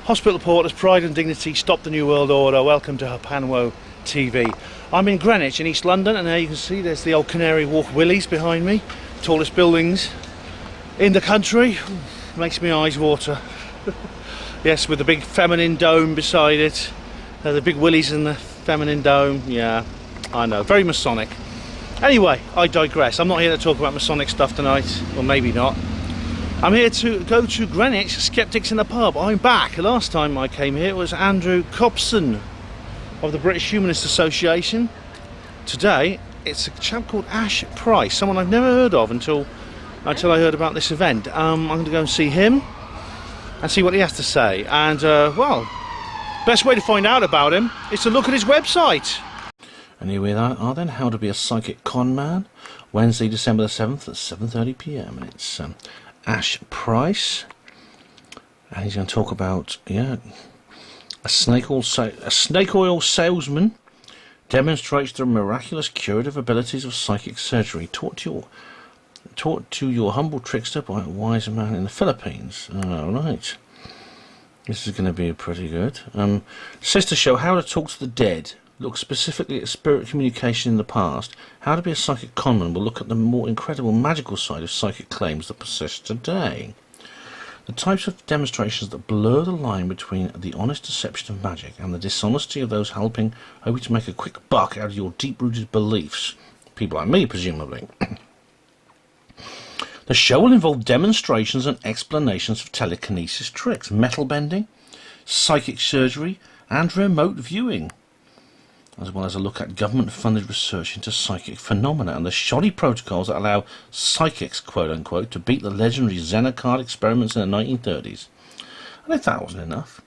Hospital Porters, Pride and Dignity, Stop the New World Order, welcome to Hapanwo TV. I'm in Greenwich in East London, and there you can see there's the old Canary Wharf Willys behind me, tallest buildings in the country. Makes my eyes water. Yes, with the big feminine dome beside it. The big Willys and the feminine dome. Yeah, I know, very Masonic. Anyway, I digress. I'm not here to talk about Masonic stuff tonight, or maybe not. I'm here to go to Greenwich Skeptics in the pub. I'm back. Last time I came here it was Andrew Cobson of the British Humanist Association. Today it's a chap called Ash Pryce, someone I've never heard of until I heard about this event. I'm going to go and see him and see what he has to say. And well, best way to find out about him is to look at his website. And here we are then, How to Be a Psychic Conman, Wednesday, December the 7th at 7:30 PM. And it's Ash Pryce, and he's going to talk about a snake oil salesman demonstrates the miraculous curative abilities of psychic surgery, taught to your humble trickster by a wise man in the Philippines. All right, this is going to be pretty good. Sister show How to Talk to the Dead. Look specifically at spirit communication in the past. How to Be a Psychic Conman will look at the more incredible magical side of psychic claims that persist today. The types of demonstrations that blur the line between the honest deception of magic and the dishonesty of those hoping to make a quick buck out of your deep-rooted beliefs. People like me, presumably. The show will involve demonstrations and explanations of telekinesis tricks, metal bending, psychic surgery, and remote viewing, as well as a look at government-funded research into psychic phenomena and the shoddy protocols that allow psychics, quote-unquote, to beat the legendary Zener card experiments in the 1930s. And if that wasn't enough,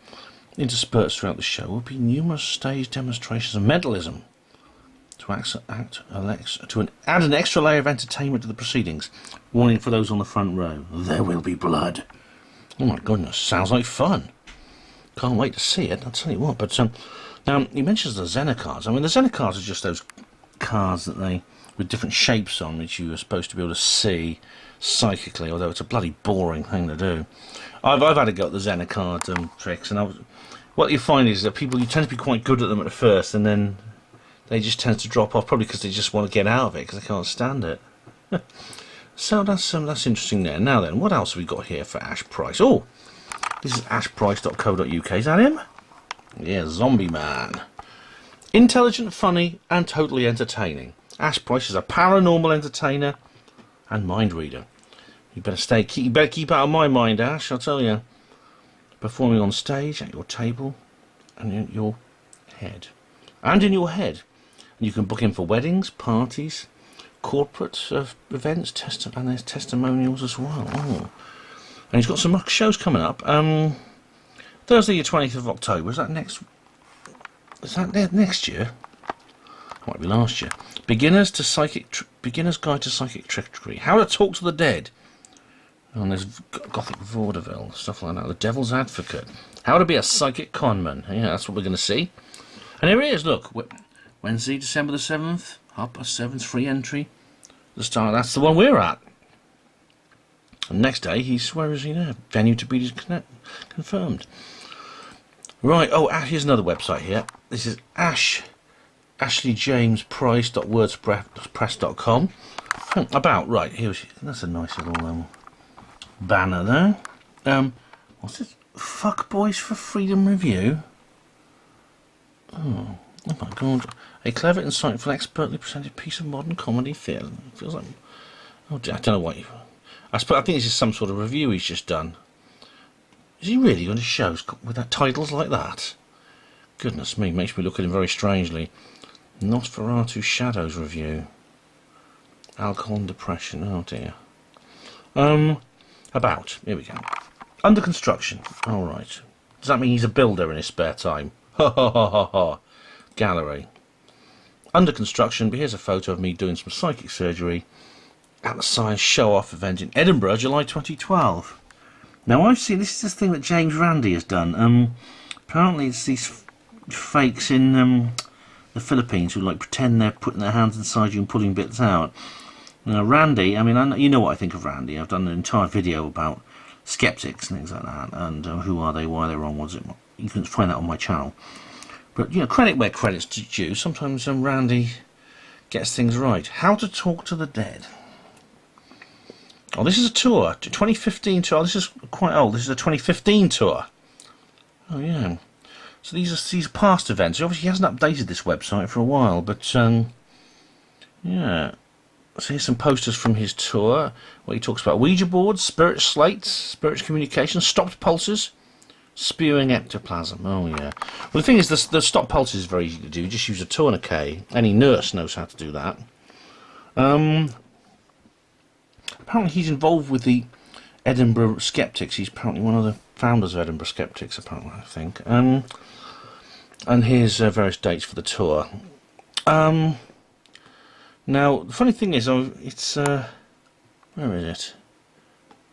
interspersed throughout the show will be numerous staged demonstrations of mentalism to add an extra layer of entertainment to the proceedings. Warning for those on the front row, there will be blood. Oh my goodness, sounds like fun. Can't wait to see it, I'll tell you what. But now, he mentions the Zener cards. I mean, the Zener cards are just those cards that with different shapes on, which you are supposed to be able to see psychically, although it's a bloody boring thing to do. I've had a go at the Zener card tricks, and what you find is that you tend to be quite good at them at first, and then they just tend to drop off, probably because they just want to get out of it, because they can't stand it. So that's interesting there. Now then, what else have we got here for Ash Pryce? Oh, this is ashpryce.co.uk. Is that him? Yeah, Zombie Man. Intelligent, funny, and totally entertaining. Ash Pryce is a paranormal entertainer and mind reader. You better keep out of my mind, Ash, I'll tell you. Performing on stage, at your table, and in your head. And in your head. And you can book in for weddings, parties, corporate events, and there's testimonials as well. Oh. And he's got some shows coming up. Thursday, the 20th of October. Is that next year? Might be last year. Beginner's Guide to Psychic Trickery. How to Talk to the Dead. And there's Gothic Vaudeville, stuff like that. The Devil's Advocate. How to Be a Psychic Conman. Yeah, that's what we're going to see. And here it is. Look, Wednesday, December the 7th. 7th, free entry. The start. That's the one we're at. And next day, where is he now? Venue to be confirmed. Right, here's another website here. This is ashleyjamesprice.wordpress.com. That's a nice little banner there. What's this? Fuck Boys for Freedom Review? Oh my god. A clever, insightful, expertly presented piece of modern comedy theatre. It feels like... I don't know what I think this is some sort of review he's just done. Is he really going to shows with titles like that? Goodness me, makes me look at him very strangely. Nosferatu Shadows review. Alcohol and depression, oh dear. Here we go. Under construction, alright. Does that mean he's a builder in his spare time? Ha ha ha ha ha. Gallery. Under construction, but here's a photo of me doing some psychic surgery at the Science Show-Off event in Edinburgh, July 2012. Now I've seen, this is the thing that James Randi has done. Apparently it's these fakes in the Philippines who pretend they're putting their hands inside you and pulling bits out. Now Randy, I mean, you know what I think of Randy. I've done an entire video about skeptics and things like that, and who are they, why are they wrong, what's it? You can find that on my channel. But, you know, credit where credit's due. Sometimes Randy gets things right. How to talk to the dead. Oh, this is a tour, 2015 tour. This is quite old. This is a 2015 tour. Oh yeah. So these are past events. Obviously, he hasn't updated this website for a while, but yeah. So here's some posters from his tour, where he talks about Ouija boards, spirit slates, spiritual communication, stopped pulses, spewing ectoplasm. Oh yeah. Well, the thing is, the stop pulses is very easy to do. You just use a tourniquet. Any nurse knows how to do that. Apparently he's involved with the Edinburgh Skeptics. He's apparently one of the founders of Edinburgh Skeptics, apparently, I think. And here's various dates for the tour. Now, the funny thing is, it's... where is it?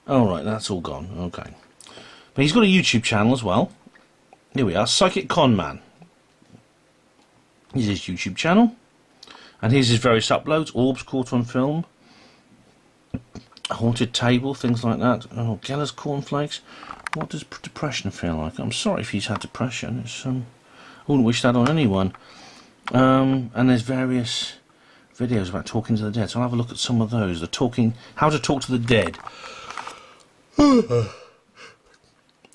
Oh, right, that's all gone. Okay. But he's got a YouTube channel as well. Here we are, Psychic Conman. Here's his YouTube channel. And here's his various uploads. Orbs caught on film. A haunted table, things like that. Oh, Geller's cornflakes. What does depression feel like? I'm sorry if he's had depression. It's I wouldn't wish that on anyone. And there's various videos about talking to the dead. So I'll have a look at some of those. How to talk to the dead.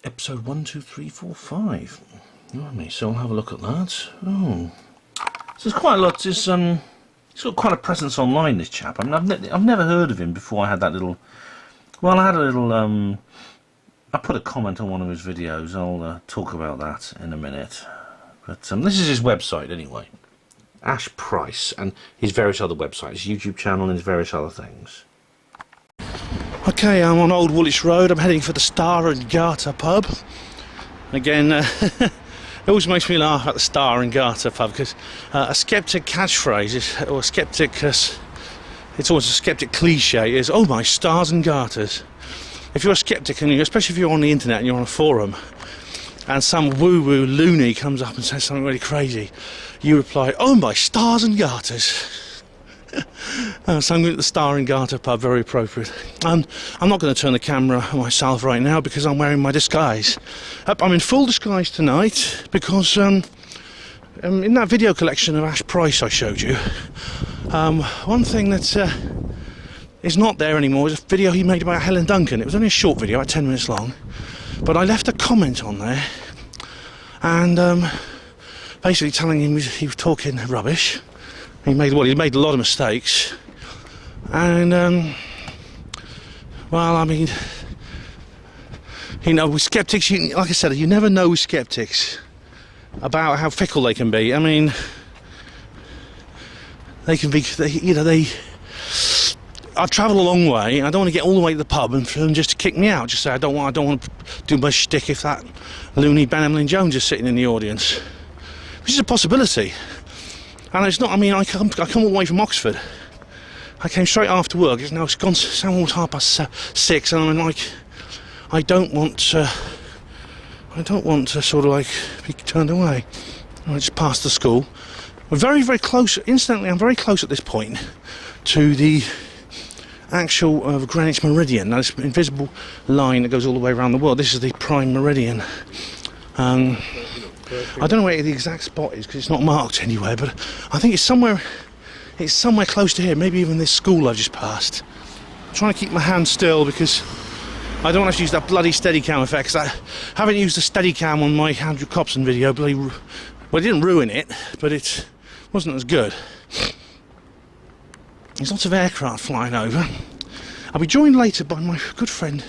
Episode 1, 2, 3, 4, 5. So I'll have a look at that. Oh, so there's quite a lot. He's got quite a presence online, this chap. I mean, I've never heard of him before I had that little... Well, I had a little... I put a comment on one of his videos. I'll talk about that in a minute. But this is his website, anyway. Ash Pryce, and his various other websites. YouTube channel and his various other things. Okay, I'm on Old Woolwich Road. I'm heading for the Star and Garter pub. Again... It always makes me laugh at the Star and Garter pub, because a skeptic catchphrase, or a skeptic, it's always a skeptic cliche, is, oh my stars and garters. If you're a skeptic, and especially if you're on the internet and you're on a forum, and some woo-woo loony comes up and says something really crazy, you reply, oh my stars and garters. So I'm going to the Star and Garter pub, very appropriate. I'm not going to turn the camera on myself right now because I'm wearing my disguise. I'm in full disguise tonight because in that video collection of Ash Pryce I showed you, one thing that is not there anymore is a video he made about Helen Duncan. It was only a short video, about 10 minutes long, but I left a comment on there and basically telling him he was talking rubbish. He made a lot of mistakes, and well, I mean, you know, with skeptics, like I said, you never know with skeptics about how fickle they can be. I mean, they can be, I've travelled a long way, and I don't want to get all the way to the pub and for them just to kick me out. Just say I don't want to do my shtick if that loony Ben Emlyn Jones is sitting in the audience, which is a possibility. And it's not, I mean, I come all the way from Oxford. I came straight after work. It's gone almost 6:30, and I'm like, I don't want to sort of like be turned away. I just passed the school. We're very, very close. Incidentally, I'm very close at this point to the actual Greenwich Meridian. Now, this invisible line that goes all the way around the world. This is the prime meridian. I don't know where the exact spot is because it's not marked anywhere, but I think it's somewhere close to here, maybe even this school I've just passed. I'm trying to keep my hand still because I don't want to use that bloody Steadicam effect, because I haven't used the Steadicam on my Andrew Copson video. Well, it didn't ruin it, but it wasn't as good. There's lots of aircraft flying over. I'll be joined later by my good friend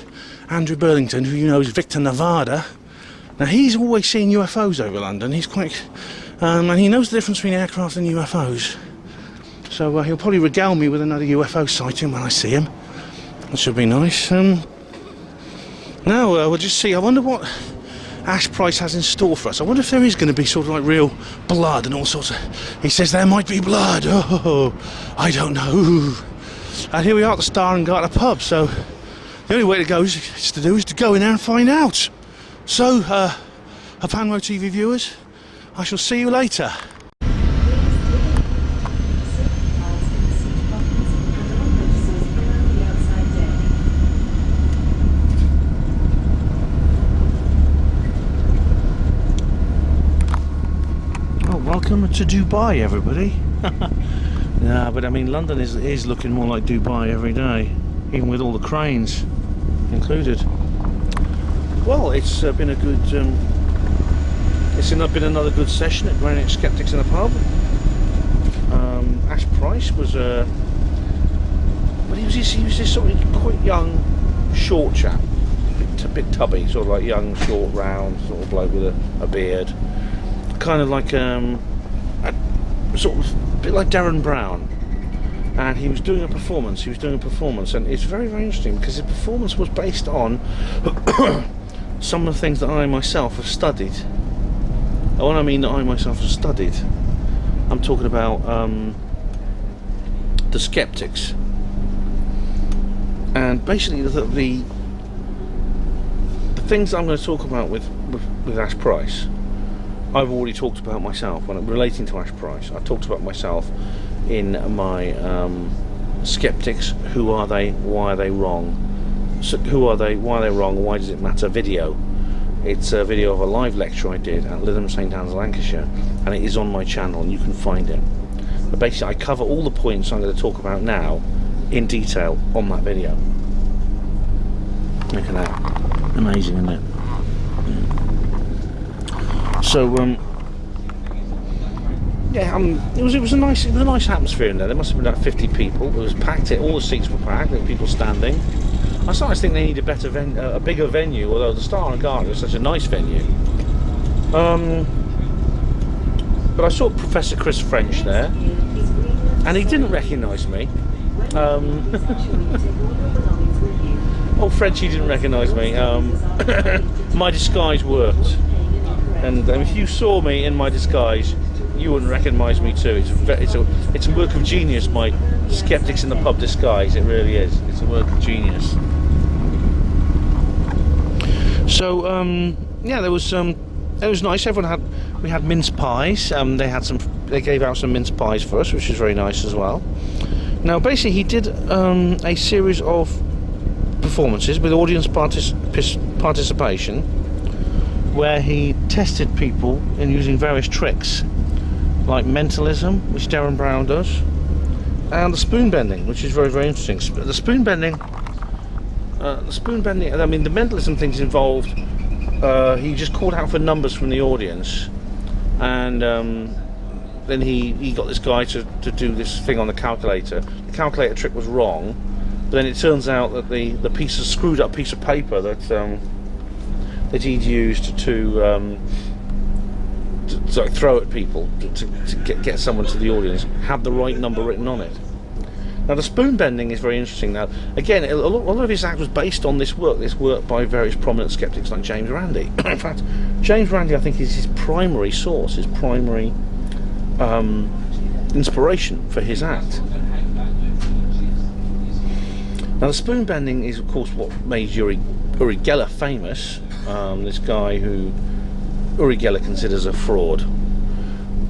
Andrew Burlington, who you know is Victor Nevada. Now, he's always seen UFOs over London. He's quite... and he knows the difference between aircraft and UFOs. So he'll probably regale me with another UFO sighting when I see him. That should be nice. Now, we'll just see. I wonder what Ash Pryce has in store for us. I wonder if there is going to be sort of like real blood and all sorts of... He says there might be blood. Oh, I don't know. And here we are at the Star and Garter pub. So the only way to go is to go in there and find out. So, Panwo TV viewers, I shall see you later. welcome to Dubai, everybody. Yeah, but I mean, London is looking more like Dubai every day, even with all the cranes included. Well, it's been a good, it's been another good session at Greenwich Skeptics in the pub. Ash Pryce was but he was this sort of quite young, short chap, a bit tubby, sort of like young, short, round, sort of bloke with a beard, kind of like a sort of a bit like Darren Brown. And he was doing a performance. And it's very, very interesting because his performance was based on some of the things that I myself have studied. And when I mean that I myself have studied, I'm talking about the skeptics. And basically the things I'm going to talk about with Ash Pryce, I've already talked about myself. When relating to Ash Pryce, I talked about myself in my skeptics. Who are they? Why are they wrong? So who are they? Why are they wrong? Why does it matter? Video. It's a video of a live lecture I did at Lytham St Anne's, Lancashire, and it is on my channel, and you can find it. But basically, I cover all the points I'm going to talk about now in detail on that video. Look at that, amazing, isn't it? Yeah. So, yeah, it was a nice atmosphere in there. There must have been about 50 people. It was packed. All the seats were packed. There were people standing. I sometimes think they need a bigger venue. Although the Star and Garter is such a nice venue. But I saw Professor Chris French there, and he didn't recognise me. Oh, Frenchie didn't recognise me. My disguise worked, and if you saw me in my disguise, you wouldn't recognise me too. It's a work of genius, my Skeptics in the Pub disguise. It really is. It's a work of genius. So yeah, it was nice. We had mince pies. They gave out some mince pies for us, which was very nice as well. Now, basically, he did a series of performances with audience participation, where he tested people in using various tricks, like mentalism, which Darren Brown does, and the spoon bending, which is very, very interesting. The spoon bending. I mean, the mentalism things involved. He just called out for numbers from the audience, and then he got this guy to do this thing on the calculator. The calculator trick was wrong, but then it turns out that the screwed up piece of paper that he'd used to throw at people to get someone to the audience had the right number written on it. Now, the spoon bending is very interesting. Now, again, a lot of his act was based on this work by various prominent skeptics like James Randi. In fact, James Randi, I think, is his primary source, his primary inspiration for his act. Now, the spoon bending is, of course, what made Uri Geller famous. This guy who Uri Geller considers a fraud.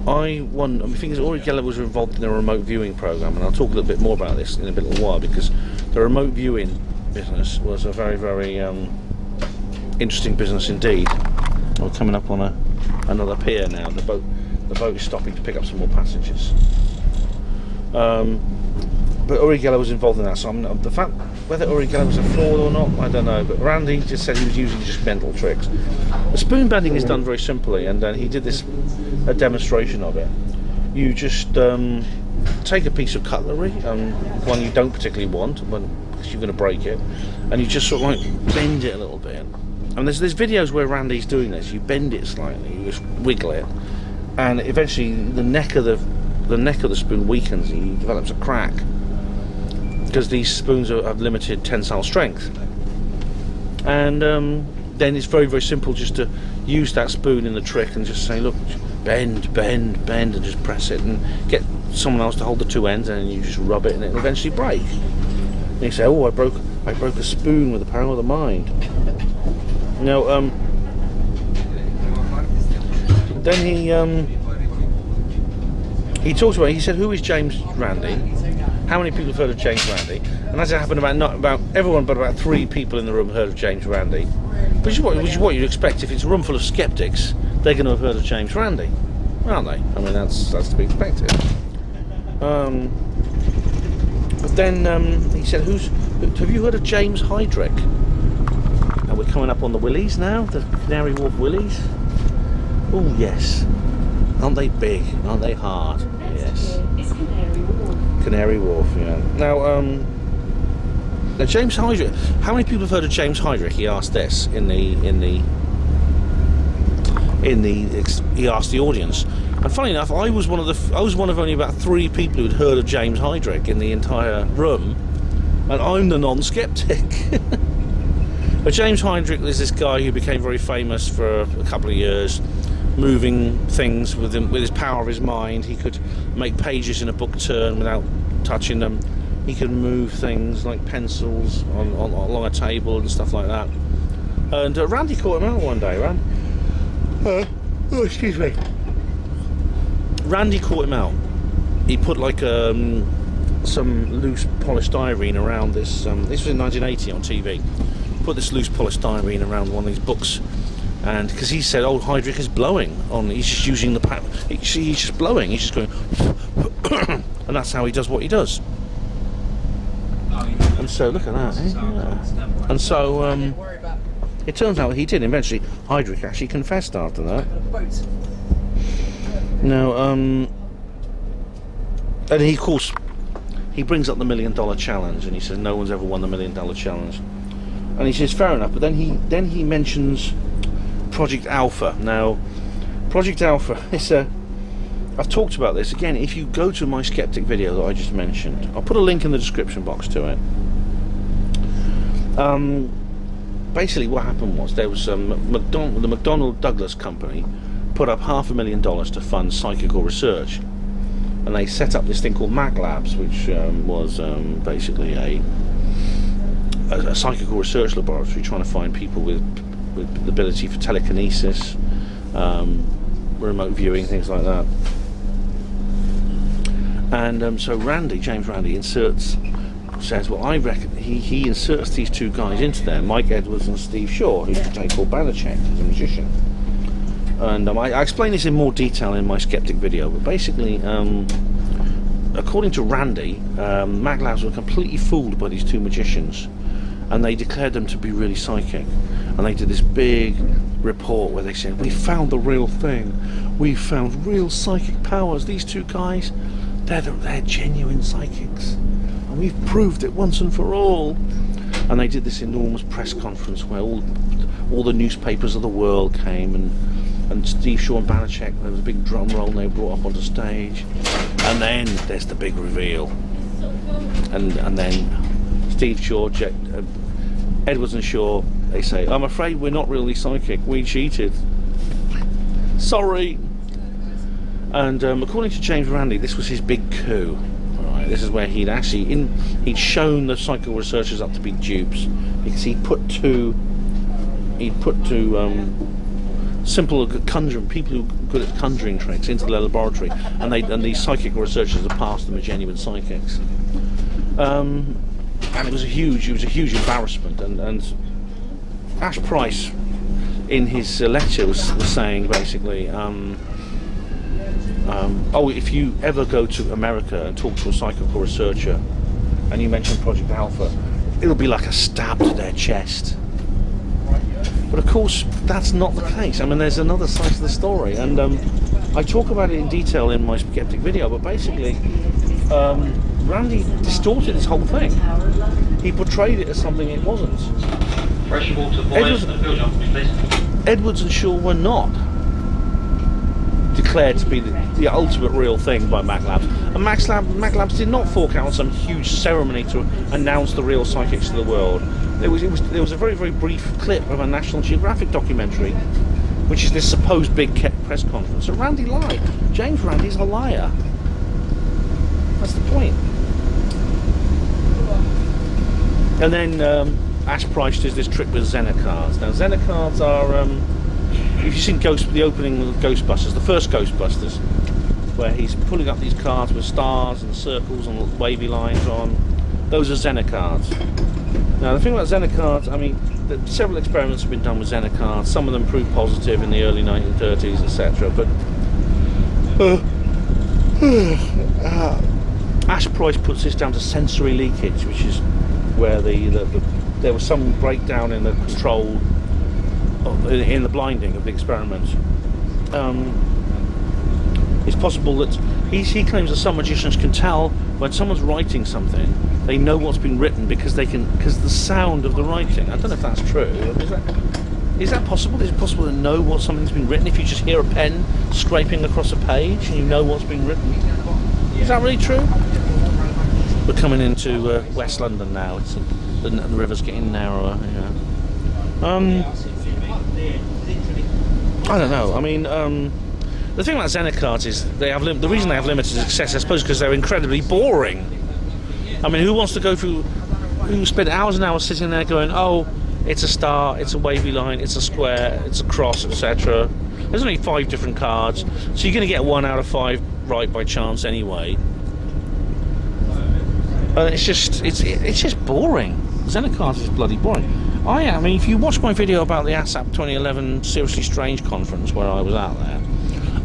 I think Uri Geller was involved in a remote viewing program, and I'll talk a little bit more about this in a little while, because the remote viewing business was a very, very interesting business indeed. We're coming up on another pier now. The boat is stopping to pick up some more passengers. But Uri Geller was involved in that, so the fact whether Uri Geller was a fraud or not, I don't know. But Randy just said he was using just mental tricks. The spoon bending is done very simply, and he did a demonstration of it. You just take a piece of cutlery, one you don't particularly want, because you're going to break it, and you just sort of like bend it a little bit. And there's videos where Randy's doing this. You bend it slightly, you just wiggle it, and eventually the neck of the spoon weakens, and he develops a crack, because these spoons have limited tensile strength. And then it's very, very simple just to use that spoon in the trick and just say, look, bend, and just press it, and get someone else to hold the two ends, and then you just rub it, and it'll eventually break. And you say, oh, I broke a spoon with the power of the mind. Now, then he talks about, he said, who is James Randi? How many people have heard of James Randi? And as it happened, not about everyone, but about 3 people in the room heard of James Randi. Which is what you'd expect. If it's a room full of skeptics, they're going to have heard of James Randi. aren't they? I mean, that's to be expected. But then he said, have you heard of James Heydrich? And we're coming up on the Willies now, the Canary Wharf Willies. Oh yes, aren't they big? Aren't they hard? Yes. Canary Wharf, yeah. Now James Heydrich. How many people have heard of James Heydrich? He asked this he asked the audience. And funny enough, I was one of only about 3 people who'd heard of James Heydrich in the entire room, and I'm the non-skeptic. But James Heydrich is this guy who became very famous for a couple of years, moving things with his power of his mind. He could make pages in a book turn without touching them. He could move things like pencils along a table and stuff like that. And Randy caught him out one day. Excuse me. Randy caught him out. He put like some loose polished styrene around this. This was in 1980 on TV. Put this loose polished styrene around one of these books, and because he said, "Oh, Heydrich is blowing on. He's just using the power. He's just blowing. He's just going, and that's how he does what he does." And so look at that. Yeah. And so it turns out he did. Eventually, Heydrich actually confessed after that. Now, and he, of course, he brings up the $1 million challenge, and he says no one's ever won the $1 million challenge, and he says fair enough. But then he mentions Project Alpha. Now, Project Alpha is I've talked about this again. If you go to my skeptic video that I just mentioned, I'll put a link in the description box to it. Basically, what happened was there was the McDonnell Douglas company put up $500,000 to fund psychical research, and they set up this thing called Mag Labs, which was basically a psychical research laboratory trying to find people with the ability for telekinesis, remote viewing, things like that. And so James Randi says, well, I reckon he inserts these 2 guys into there, Mike Edwards and Steve Shaw, who's today called Banachek, who's a magician. And I explain this in more detail in my skeptic video, but basically, according to Randy, Mag Labs were completely fooled by these 2 magicians, and they declared them to be really psychic. And they did this big report where they said, we found the real thing, we found real psychic powers. These 2 guys, they're genuine psychics, and we've proved it once and for all. And they did this enormous press conference where all the newspapers of the world came, and Steve Shaw and Banachek, there was a big drum roll, and they were brought up onto stage, and then there's the big reveal, and then Steve Shaw, Edwards and Shaw, they say, I'm afraid we're not really psychic, we cheated, sorry. And according to James Randi, this was his big coup. Right, this is where he'd shown the psychical researchers up to be dupes, because he'd put two simple conjuring people who were good at conjuring tricks into the laboratory, and these psychic researchers had passed them as genuine psychics. And it was a huge embarrassment. And Ash Pryce, in his lecture, was saying basically, oh, if you ever go to America and talk to a psychical researcher, and you mention Project Alpha, it'll be like a stab to their chest. But of course, that's not the case. I mean, there's another side to the story, and I talk about it in detail in my skeptic video. But basically, Randy distorted this whole thing. He portrayed it as something it wasn't. Fresh water, boys, and fill jump, please. Edwards and Shaw were not declared to be the ultimate real thing by Mag Labs, and Mag Labs did not fork out on some huge ceremony to announce the real psychics to the world. There was a very, very brief clip of a National Geographic documentary, which is this supposed big press conference. And Randy lied. James Randi's a liar. That's the point. And then Ash Pryce does this trick with Zener cards. Now, Zener cards are, if you've seen the opening of Ghostbusters, the first Ghostbusters, where he's pulling up these cards with stars and circles and wavy lines on, those are Zener cards. Now, the thing about Zener cards, I mean, several experiments have been done with Zener cards. Some of them proved positive in the early 1930s, etc. But Ash Pryce puts this down to sensory leakage, which is where there was some breakdown in the control, in the blinding of the experiment. It's possible that he claims that some magicians can tell when someone's writing something, they know what's been written because the sound of the writing. I don't know if that's true. Is that possible? Is it possible to know what something's been written if you just hear a pen scraping across a page and you know what's been written? Is that really true? We're coming into West London now. The river's getting narrower. Yeah. I don't know. I mean, the thing about Xena cards is the reason they have limited success, I suppose, because they're incredibly boring. I mean, who spend hours and hours sitting there going, oh, it's a star, it's a wavy line, it's a square, it's a cross, etc. There's only 5 different cards, so you're going to get 1 out of 5 right by chance anyway. It's just boring. Xena cards is bloody boring. I mean, if you watch my video about the ASAP 2011 Seriously Strange conference where I was out there,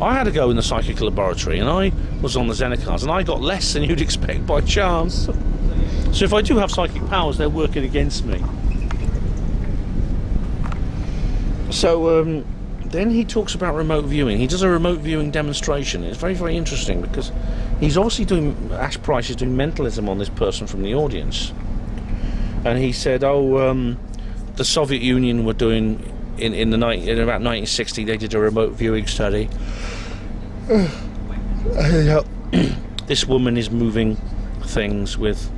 I had to go in the psychic laboratory and I was on the Xena cards and I got less than you'd expect by chance. So if I do have psychic powers, they're working against me. So then he talks about remote viewing. He does a remote viewing demonstration. It's very, very interesting because he's obviously Ash Pryce is doing mentalism on this person from the audience. And he said, the Soviet Union were doing, in about 1960, they did a remote viewing study. This woman is moving things with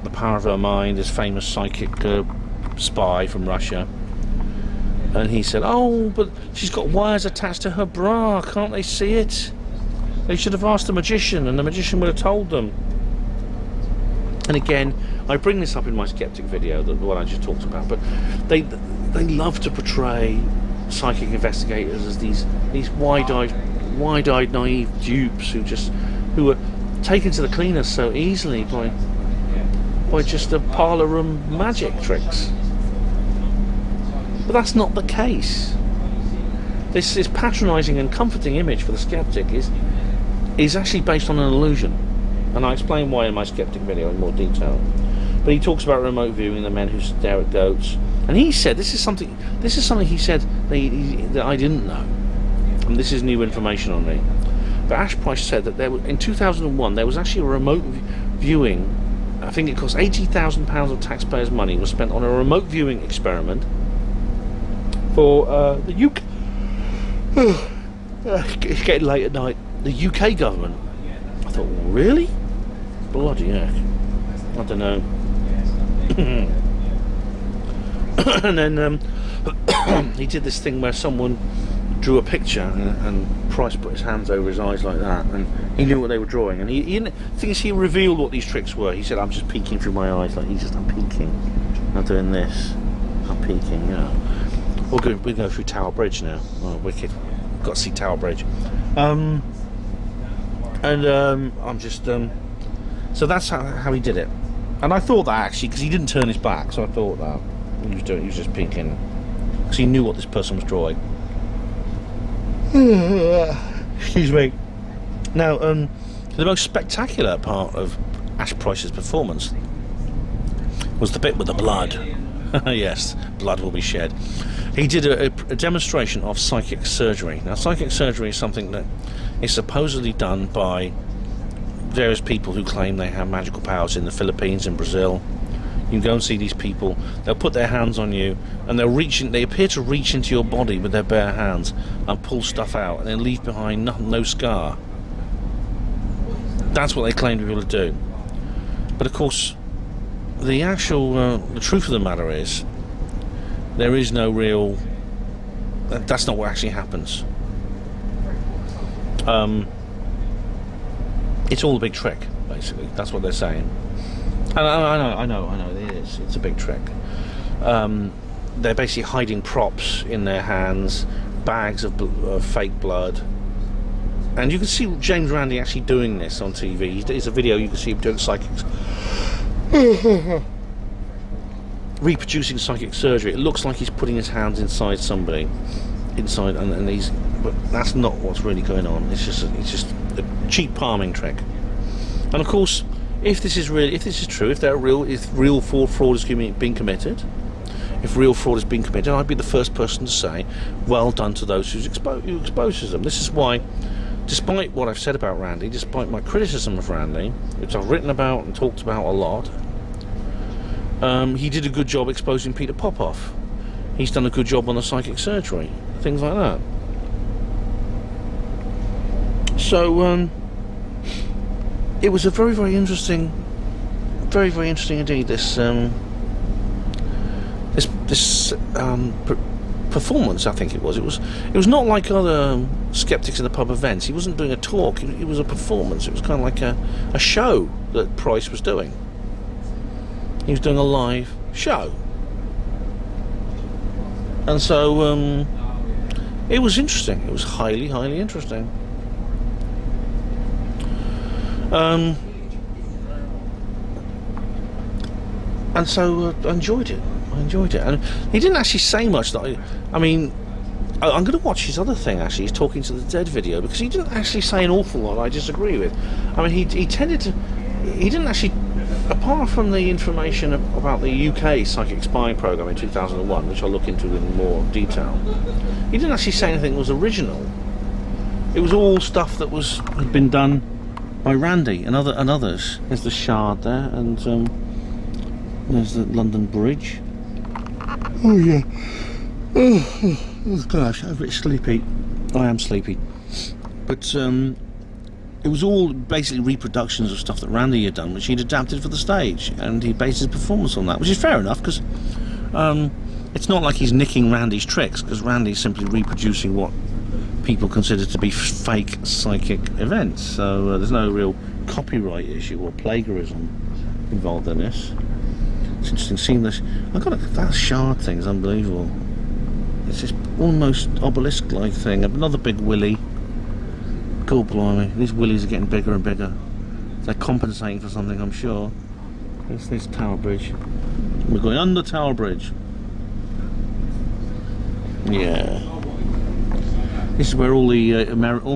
the power of her mind, this famous psychic spy from Russia. And he said, oh, but she's got wires attached to her bra, can't they see it? They should have asked the magician, and the magician would have told them. And again, I bring this up in my skeptic video, the one I just talked about, but they love to portray psychic investigators as these wide-eyed, naive dupes who are taken to the cleaners so easily by just a parlour room magic tricks. But that's not the case. This patronising and comforting image for the skeptic is actually based on an illusion, and I explain why in my skeptic video in more detail. But he talks about remote viewing, the men who stare at goats, and he said this is something he said that I didn't know, and this is new information on me. But Ash Pryce said that in 2001 there was actually a remote viewing. I think it cost £80,000 of taxpayers' money was spent on a remote viewing experiment for the UK. It's getting late at night. The UK government. I thought, really? Bloody heck. I don't know. And then he did this thing where someone drew a picture and Pryce put his hands over his eyes like that, and he knew what they were drawing. And he revealed what these tricks were. He said, I'm just peeking through my eyes, like I'm peeking. I'm doing this. I'm peeking, you know. We go through Tower Bridge now. Oh, wicked. Got to see Tower Bridge. I'm just so that's how he did it. And I thought that actually, because he didn't turn his back, so I thought that he was just peeking, because he knew what this person was drawing. Excuse me. Now, the most spectacular part of Ash Pryce's performance was the bit with the blood. Yes, blood will be shed. He did a demonstration of psychic surgery. Now, psychic surgery is something that is supposedly done by various people who claim they have magical powers in the Philippines and Brazil. You can go and see these people. They'll put their hands on you and they appear to reach into your body with their bare hands and pull stuff out and then leave behind no scar. That's what they claim to be able to do. But of course, the truth of the matter is, there is no real. That's not what actually happens. It's all a big trick, basically. That's what they're saying. And I know. It is. It's a big trick. They're basically hiding props in their hands, bags of fake blood. And you can see James Randi actually doing this on TV. There's a video you can see him doing psychics. Reproducing psychic surgery. It looks like he's putting his hands inside somebody, and he's but that's not what's really going on. It's just a cheap palming trick. And of course, if this is true, if real fraud has been committed, I'd be the first person to say, well done to those who exposes them. This is why, despite what I've said about Randy, despite my criticism of Randy, which I've written about and talked about a lot, he did a good job exposing Peter Popoff. He's done a good job on the psychic surgery, things like that. So it was a very, very interesting indeed. This performance, I think it was. It was not like other Skeptics in the Pub events. He wasn't doing a talk. It was a performance. It was kind of like a show that Pryce was doing. He was doing a live show, and so it was interesting. It was highly, highly interesting. And so I enjoyed it. And he didn't actually say much. I'm going to watch his other thing, actually. He's Talking to the Dead video, because he didn't actually say an awful lot I disagree with. I mean, he tended to... He didn't actually... Apart from the information about the UK psychic spying program in 2001, which I'll look into in more detail, he didn't actually say anything that was original. It was all stuff that had been done by Randy and others. There's the Shard there, and there's the London Bridge. Oh yeah. Oh gosh, I'm a bit sleepy. I am sleepy. But it was all basically reproductions of stuff that Randy had done, which he'd adapted for the stage, and he based his performance on that, which is fair enough, because it's not like he's nicking Randy's tricks, because Randy's simply reproducing what people consider to be fake psychic events. So there's no real copyright issue or plagiarism involved in this. It's interesting seeing this. That Shard thing is unbelievable. It's this almost obelisk-like thing. Another big willy. God blimey, these willies are getting bigger and bigger. They're compensating for something, I'm sure. There's Tower Bridge. We're going under Tower Bridge. Yeah. This is where all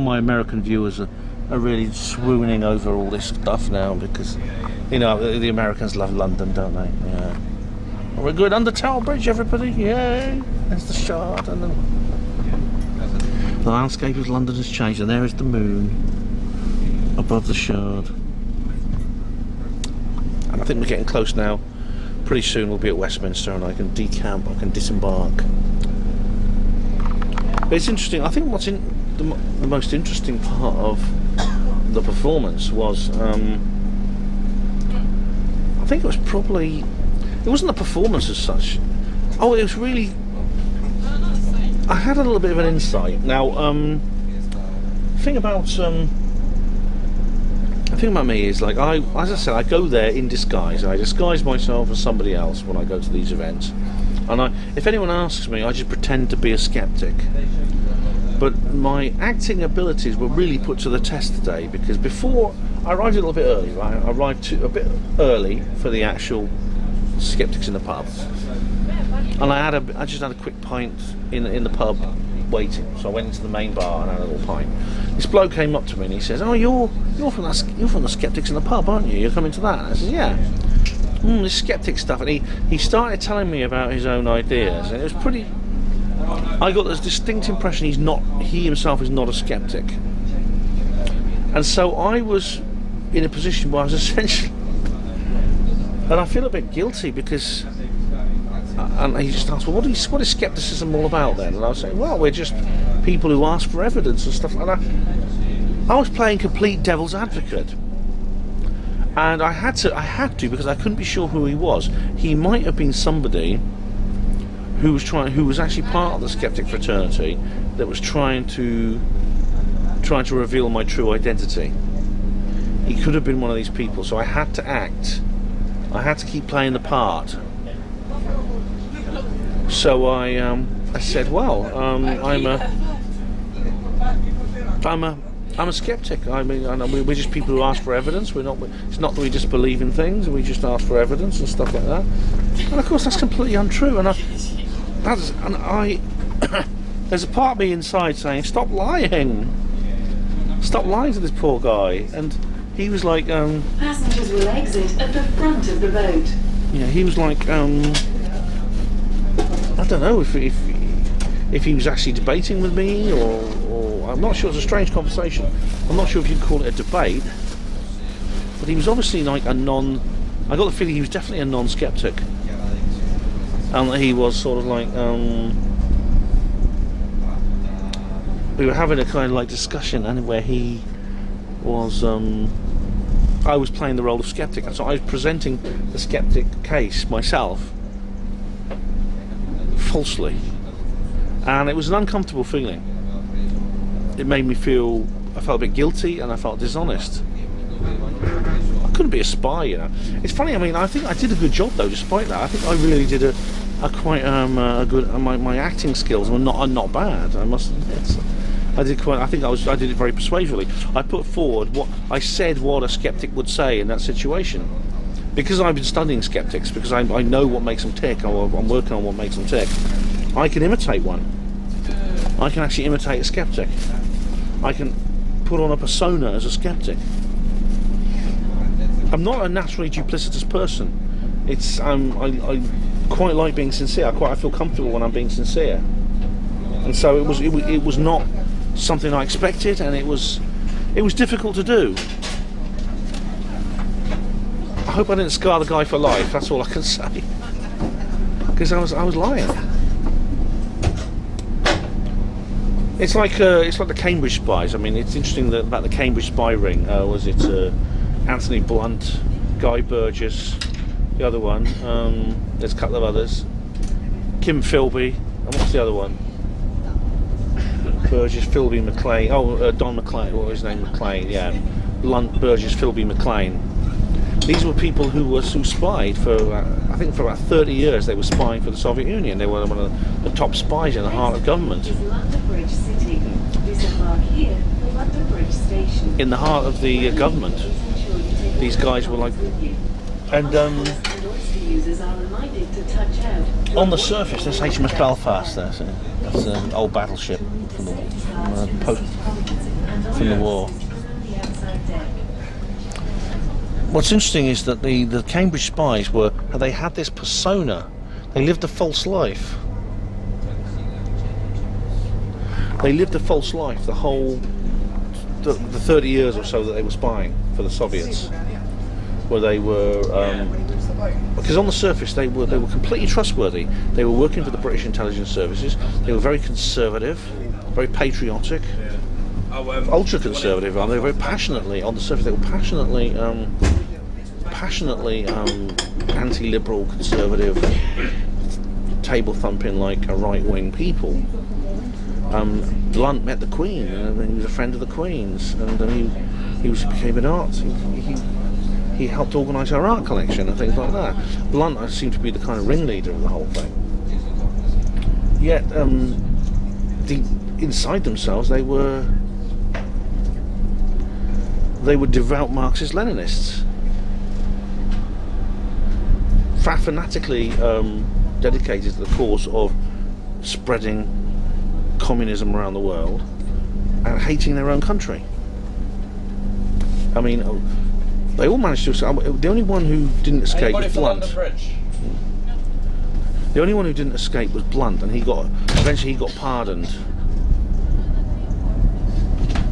my American viewers are really swooning over all this stuff now, because you know the Americans love London, don't they? Yeah. We're good under Tower Bridge, everybody. Yay! There's the Shard, and then the landscape of London has changed, and there is the moon above the Shard. And I think we're getting close now. Pretty soon we'll be at Westminster, and I can decamp, I can disembark. But it's interesting. I think what's the most interesting part of the performance was, I think it was probably, it wasn't the performance as such. Oh, it was really, I had a little bit of an insight. Now, the thing about me is, like, as I said, I go there in disguise. I disguise myself as somebody else when I go to these events. And if anyone asks me, I just pretend to be a skeptic. But my acting abilities were really put to the test today, because before I arrived a little bit early, right? I arrived a bit early for the actual Skeptics in the Pub, and I just had a quick pint in the pub waiting. So I went into the main bar and had a little pint. This bloke came up to me and he says, "Oh, you're from the Skeptics in the Pub, aren't you? You're coming to that?" And I said, "Yeah." This skeptic stuff, and he started telling me about his own ideas, and it was pretty. I got this distinct impression he himself is not a skeptic, and so I was in a position where I was essentially, and I feel a bit guilty because. And he just asked, "Well, what is skepticism all about then?" And I was saying, "Well, we're just people who ask for evidence and stuff like that." I was playing complete devil's advocate, and I had to because I couldn't be sure who he was. He might have been somebody who was actually part of the skeptic fraternity that was trying to reveal my true identity. He could have been one of these people, so I had to act. I had to keep playing the part. So I said, "Well, I'm a skeptic. I mean, we're just people who ask for evidence. It's not that we just believe in things. We just ask for evidence and stuff like that." And of course, that's completely untrue. And there's a part of me inside saying, stop lying to this poor guy. And he was like, Passengers will exit at the front of the boat. yeah, he was like, I don't know if he was actually debating with me, or I'm not sure. It's a strange conversation. I'm not sure if you'd call it a debate, but he was obviously like I got the feeling he was definitely a non-skeptic, and he was sort of like, we were having a kind of like discussion, and where he was, I was playing the role of skeptic, and so I was presenting the skeptic case myself, falsely, and it was an uncomfortable feeling. It made me feel, I felt a bit guilty, and I felt dishonest. I couldn't be a spy, you know. It's funny. I mean, I think I did a good job though, despite that. I think I really did a quite a good. My acting skills are not bad. I must admit. I did it very persuasively. I put forward what I said, what a skeptic would say in that situation, because I've been studying skeptics, because I know what makes them tick, or I'm working on what makes them tick. I can imitate one. I can actually imitate a skeptic. I can put on a persona as a skeptic. I'm not a naturally duplicitous person. It's I quite like being sincere. I feel comfortable when I'm being sincere, and so it was not something I expected, and it was difficult to do. I hope I didn't scar the guy for life. That's all I can say, because I was lying. It's like the Cambridge spies. I mean, it's interesting about the Cambridge spy ring. Was it Anthony Blunt, Guy Burgess, the other one? There's a couple of others. Kim Philby, and what's the other one? Burgess, Philby, McLean. Oh, Don McLean. What was his name? McLean. Yeah. Blunt, Burgess, Philby, McLean. These were people who spied for, I think, for about 30 years. They were spying for the Soviet Union. They were one of the top spies in the heart of government. In the heart of the government, these guys were like, and on the surface, there's HMS Belfast. That's an old battleship from the war. What's interesting is that the Cambridge spies they had this persona. They lived a false life. They lived a false life the 30 years or so that they were spying for the Soviets, where they were, because on the surface they were completely trustworthy. They were working for the British intelligence services. They were very conservative, very patriotic, ultra conservative. They were very passionately, on the surface, they were passionately anti-liberal, conservative, table thumping like a right-wing people. Blunt met the Queen, and he was a friend of the Queen's, and he became an art. He helped organise our art collection and things like that. Blunt seemed to be the kind of ringleader of the whole thing. Yet, deep inside themselves, they were devout Marxist-Leninists, fanatically dedicated to the cause of spreading communism around the world and hating their own country. I mean, they all managed to escape. The only one who didn't escape was Blunt. The only one who didn't escape was Blunt, and eventually he got pardoned.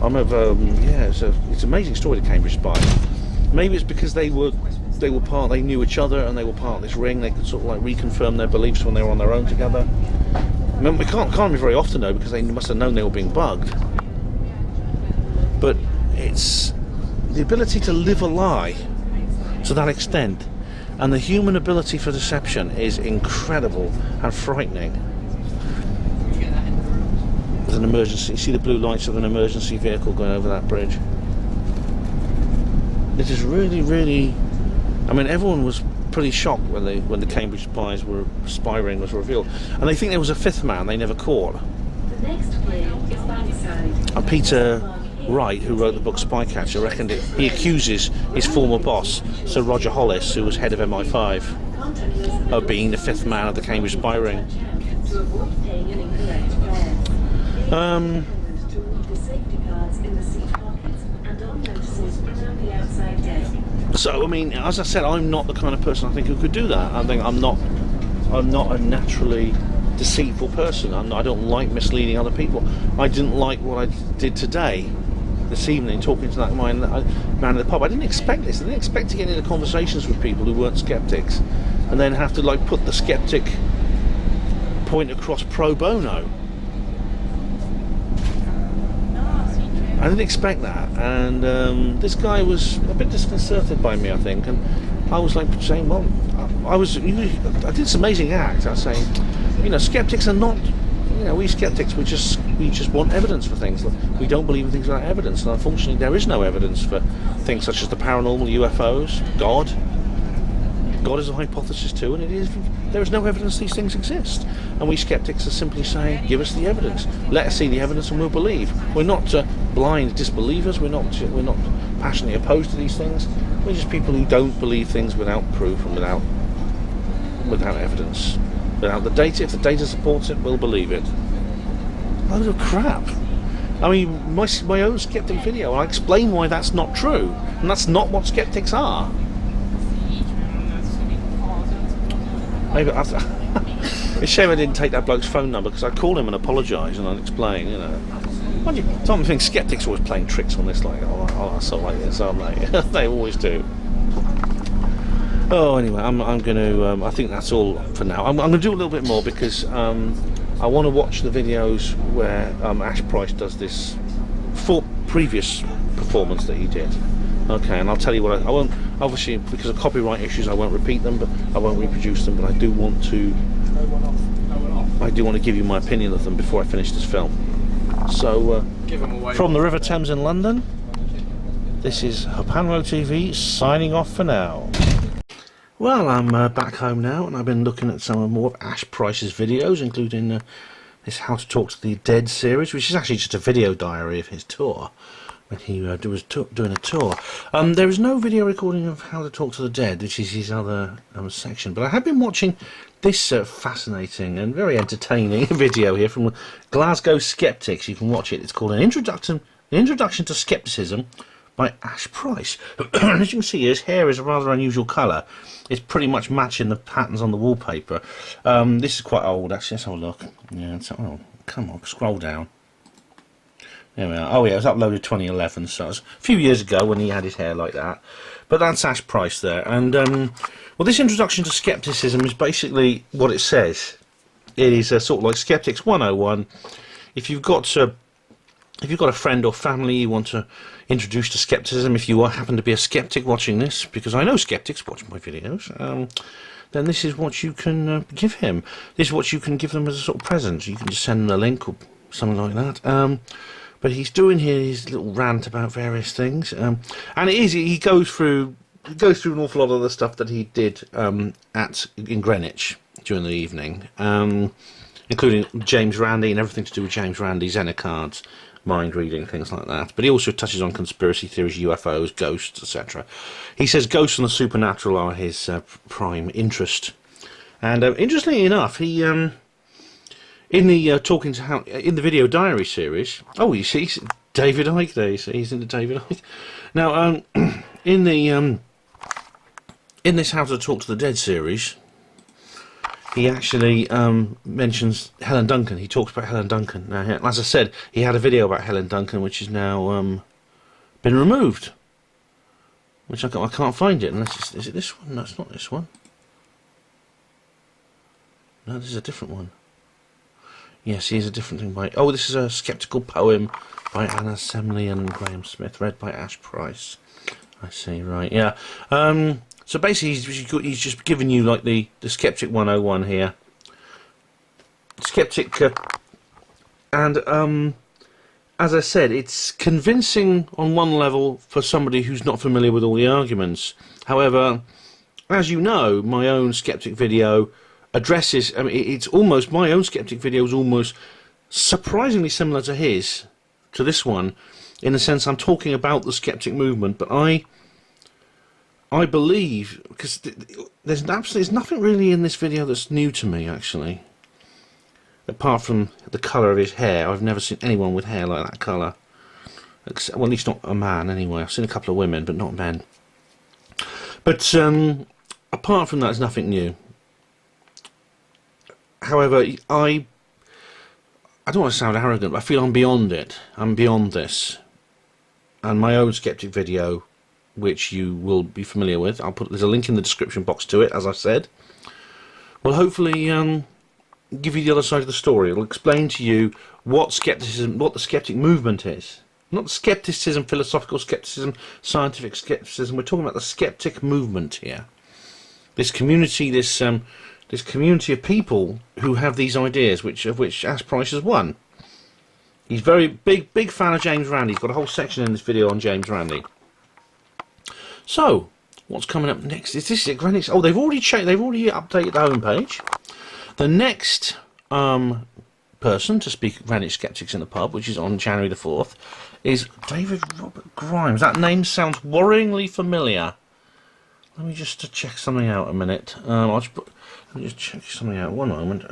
It's an amazing story, the Cambridge spies. Maybe it's because they knew each other, and they were part of this ring. They could sort of like reconfirm their beliefs when they were on their own together. I mean, we can't be very often though, because they must have known they were being bugged. But it's the ability to live a lie to that extent, and the human ability for deception is incredible and frightening. There's an emergency. You see the blue lights of an emergency vehicle going over that bridge. It is really, really. I mean, everyone was pretty shocked when the Cambridge spy ring was revealed, and they think there was a fifth man they never caught. The next clear is Bankside. And Peter Wright, who wrote the book Spycatcher, reckoned he accuses his former boss, Sir Roger Hollis, who was head of MI5, of being the fifth man of the Cambridge spy ring. To avoid paying an incorrect fare. To read the safety cards in the seat pockets and on notices around the outside desk. So I mean, as I said, I'm not the kind of person I think who could do that. I think I'm not a naturally deceitful person. I don't like misleading other people. I didn't like what I did today, this evening, talking to that man in the pub. I didn't expect this. I didn't expect to get into conversations with people who weren't skeptics, and then have to like put the skeptic point across pro bono. I didn't expect that, and this guy was a bit disconcerted by me, I think, and I was like saying, well, I did this amazing act. I was saying, you know, skeptics are not, you know, we skeptics, we just want evidence for things. We don't believe in things without evidence, and unfortunately there is no evidence for things such as the paranormal, UFOs, God. God is a hypothesis too, and there is no evidence these things exist. And we skeptics are simply saying, give us the evidence. Let us see the evidence and we'll believe. We're not blind disbelievers. We're not passionately opposed to these things. We're just people who don't believe things without proof and without evidence. Without the data. If the data supports it, we'll believe it. Load of crap. I mean, my own skeptic video, I explain why that's not true, and that's not what skeptics are. Maybe it's a shame I didn't take that bloke's phone number, because I'd call him and apologise and I'd explain, you know. Some think skeptics are always playing tricks on this, like, oh, so like this, aren't they? They always do. Oh, anyway, I'm going to. I think that's all for now. I'm going to do a little bit more because I want to watch the videos where Ash Pryce does this previous performance that he did. Okay, and I'll tell you what I won't. Obviously, because of copyright issues, I won't repeat them, but I won't reproduce them. But I do want to. I do want to give you my opinion of them before I finish this film. So, from the River Thames in London, this is Hapanwo TV signing off for now. Well, I'm back home now, and I've been looking at some more of Ash Pryce's videos, including this How to Talk to the Dead series, which is actually just a video diary of his tour. When he was doing a tour. There is no video recording of How to Talk to the Dead, which is his other section, but I have been watching this fascinating and very entertaining video here from Glasgow Skeptics. You can watch it. It's called An Introduction to Skepticism by Ash Pryce. As you can see, his hair is a rather unusual colour. It's pretty much matching the patterns on the wallpaper. This is quite old, actually. Let's have a look. Yeah, oh, come on, scroll down. There we are. Oh yeah, it was uploaded 2011, so it was a few years ago when he had his hair like that. But that's Ash Pryce there, and well, this Introduction to Skepticism is basically what it says. It is sort of like Skeptics 101. If you've got a friend or family you want to introduce to skepticism, if you happen to be a skeptic watching this, because I know skeptics watch my videos, then this is what you can give him. This is what you can give them as a sort of present. You can just send them a link or something like that. But he's doing here his little rant about various things, and he goes through an awful lot of the stuff that he did in Greenwich during the evening, including James Randi and everything to do with James Randi, Zener cards, mind reading, things like that. But he also touches on conspiracy theories, UFOs, ghosts, etc. He says ghosts and the supernatural are his prime interest, and interestingly enough, he in the in the video diary series. Oh, you see, David Icke there. He's into David Icke. Now, in this How to Talk to the Dead series, he actually mentions Helen Duncan. He talks about Helen Duncan. Now, as I said, he had a video about Helen Duncan, which is now been removed. Which I can't find it. Unless is it this one? No, it's not this one. No, this is a different one. Yes, here's a different thing by... Oh, this is a skeptical poem by Anna Semley and Graham Smith, read by Ash Pryce. I see, right, yeah. So basically, he's just giving you, like, the Skeptic 101 here. Skeptic... and, as I said, it's convincing on one level for somebody who's not familiar with all the arguments. However, as you know, my own Skeptic video addresses, I mean, it's almost, my own skeptic video is almost surprisingly similar to this one, in the sense I'm talking about the skeptic movement, but I believe, because there's nothing really in this video that's new to me, actually. apart from the colour of his hair, I've never seen anyone with hair like that colour. Well, at least not a man anyway. I've seen a couple of women, but not men. But apart from that, there's nothing new. However, I don't want to sound arrogant, but I feel I'm beyond it. I'm beyond this. And my own skeptic video, which you will be familiar with, there's a link in the description box to it, as I said, will hopefully give you the other side of the story. It'll explain to you what the skeptic movement is. Not skepticism, philosophical skepticism, scientific skepticism. We're talking about the skeptic movement here. This community, this community of people who have these ideas, of which Ash Pryce has one. He's very big fan of James Randi. He's got a whole section in this video on James Randi. So, what's coming up next? Is this at Greenwich? Oh, they've already updated the homepage. The next person to speak at Greenwich Skeptics in the pub, which is on January the 4th, is David Robert Grimes. That name sounds worryingly familiar. Let me just check something out a minute. Let me just check something out. One moment.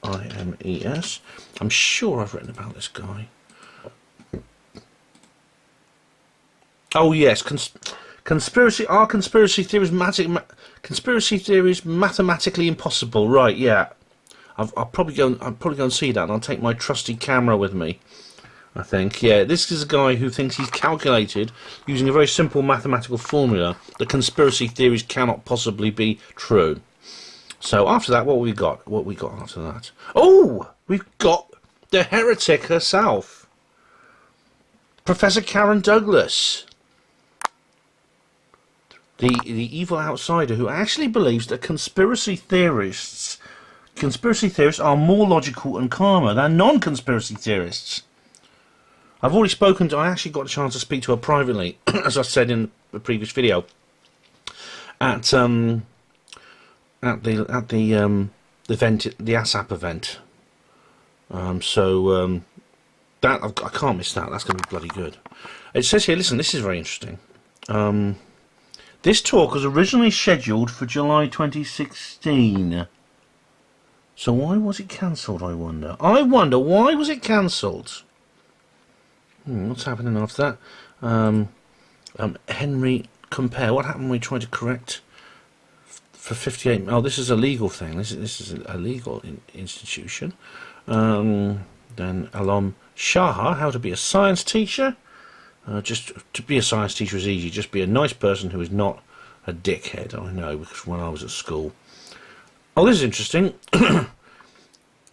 Grimes. I'm sure I've written about this guy. Oh yes, conspiracy. Are conspiracy theories mathematically impossible? Right. Yeah. I'll probably go and see that, and I'll take my trusty camera with me. I think, yeah, this is a guy who thinks he's calculated, using a very simple mathematical formula, that conspiracy theories cannot possibly be true. So after that, what we got after that? Oh, we've got the heretic herself, Professor Karen Douglas, the evil outsider who actually believes that conspiracy theorists are more logical and calmer than non-conspiracy theorists. I actually got a chance to speak to her privately, as I said in the previous video, at the event, the ASAP event. That I can't miss that. That's going to be bloody good. It says here, listen, this is very interesting. This talk was originally scheduled for July 2016. So why was it cancelled, I wonder? Why was it cancelled? What's happening after that? Henry Compare. What happened when we tried to correct for 58? Oh, this is a legal thing. This is a legal institution. Then Alom Shaha, how to be a science teacher. Just to be a science teacher is easy. Just be a nice person who is not a dickhead. I know, because when I was at school. Oh, this is interesting.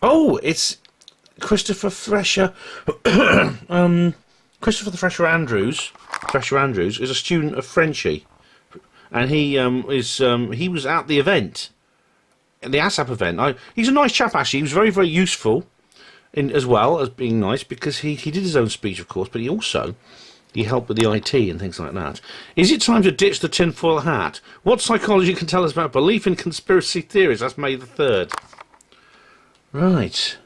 Oh, it's Christopher Thresher. Christopher Thresher Andrews. Thresher Andrews is a student of Frenchy, and he was at the event, the ASAP event. He's a nice chap actually. He was very, very useful, as well as being nice, because he did his own speech, of course, but he helped with the IT and things like that. Is it time to ditch the tinfoil hat? What psychology can tell us about belief in conspiracy theories? That's May the 3rd. Right.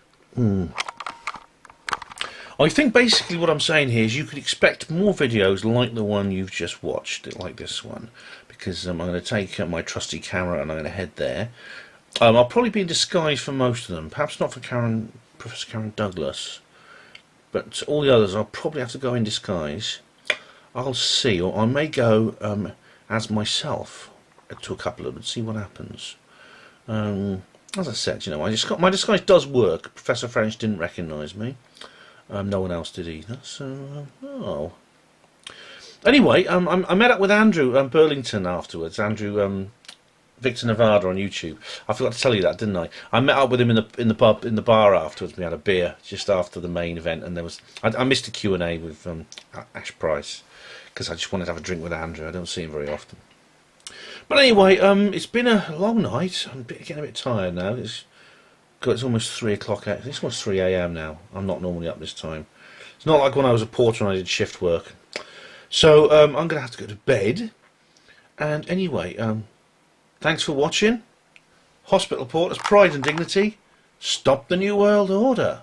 I think basically what I'm saying here is you could expect more videos like the one you've just watched, like this one, because I'm going to take my trusty camera and I'm going to head there. I'll probably be in disguise for most of them, perhaps not for Professor Karen Douglas, but all the others I'll probably have to go in disguise. I'll see, or I may go as myself to a couple of them and see what happens. As I said, my disguise does work. Professor French didn't recognise me. No one else did either. So, Anyway, I met up with Andrew Burlington afterwards. Andrew Victor Nevada on YouTube. I forgot to tell you that, didn't I? I met up with him in the pub, in the bar afterwards. We had a beer just after the main event, and I missed a Q&A with Ash Pryce because I just wanted to have a drink with Andrew. I don't see him very often. But anyway, it's been a long night. I'm getting a bit tired now. It's almost 3 o'clock. It's almost 3 AM now. I'm not normally up this time. It's not like when I was a porter and I did shift work. So I'm going to have to go to bed. And anyway, thanks for watching. Hospital Porters, Pride and Dignity. Stop the New World Order.